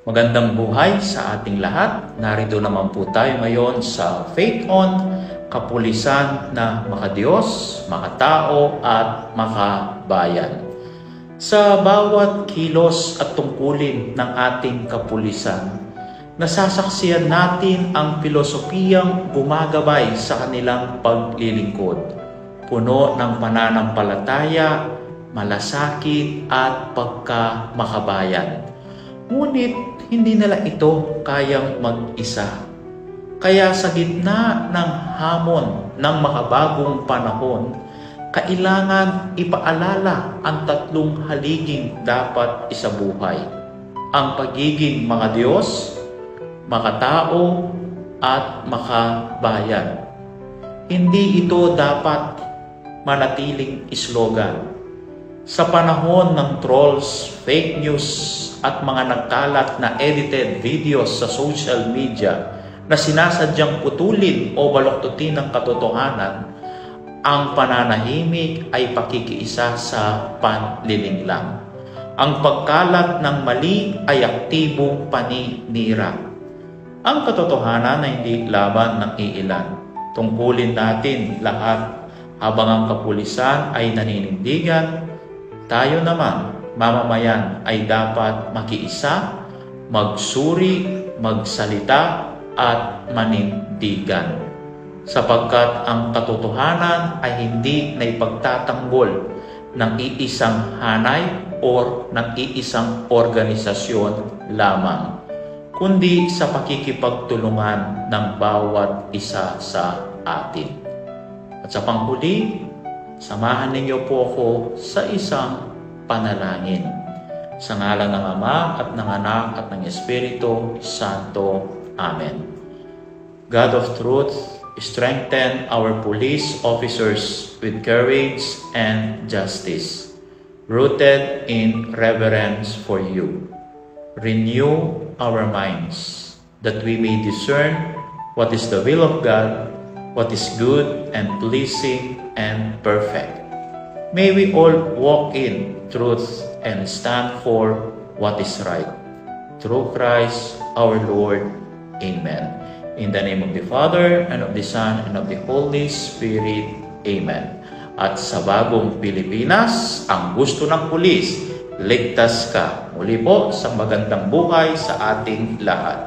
Magandang buhay sa ating lahat. Narito naman po tayo ngayon sa Faith On, kapulisan na makadiyos, makatao at makabayan. Sa bawat kilos at tungkulin ng ating kapulisan, nasasaksiyan natin ang filosofiyang gumagabay sa kanilang paglilingkod, puno ng pananampalataya, malasakit at pagkamakabayan. Ngunit hindi nila ito kayang mag-isa. Kaya sa gitna ng hamon ng makabagong panahon, kailangan ipaalala ang tatlong haliging dapat isabuhay: ang pagiging makadiyos, makatao, at makabayan. Hindi ito dapat manatiling slogan. Sa panahon ng trolls, fake news, at mga nagkalat na edited videos sa social media na sinasadyang putulin o baluktutin ng katotohanan, ang pananahimik ay pakikiisa sa panlilinglang. Ang pagkalat ng mali ay aktibong paninira. Ang katotohanan ay hindi laban ng iilan. Tungkulin natin lahat habang ang kapulisan ay naninindigan. Tayo naman, mamamayan, ay dapat makiisa, magsuri, magsalita, at manindigan. Sapagkat ang katotohanan ay hindi na ipagtatanggol ng iisang hanay o ng iisang organisasyon lamang, kundi sa pakikipagtulungan ng bawat isa sa atin. At sa panghuli, samahan ninyo po ako sa isang panalangin. Sa ngalan ng Ama at ng Anak at ng Espiritu Santo. Amen. God of truth, strengthen our police officers with courage and justice, rooted in reverence for you. Renew our minds, that we may discern what is the will of God, what is good and pleasing and perfect. May we all walk in truth and stand for what is right. Through Christ our Lord. Amen. In the name of the Father, and of the Son, and of the Holy Spirit. Amen. At sa bagong Pilipinas, ang gusto ng pulis, ligtas ka. Muli po sa magandang buhay sa ating lahat.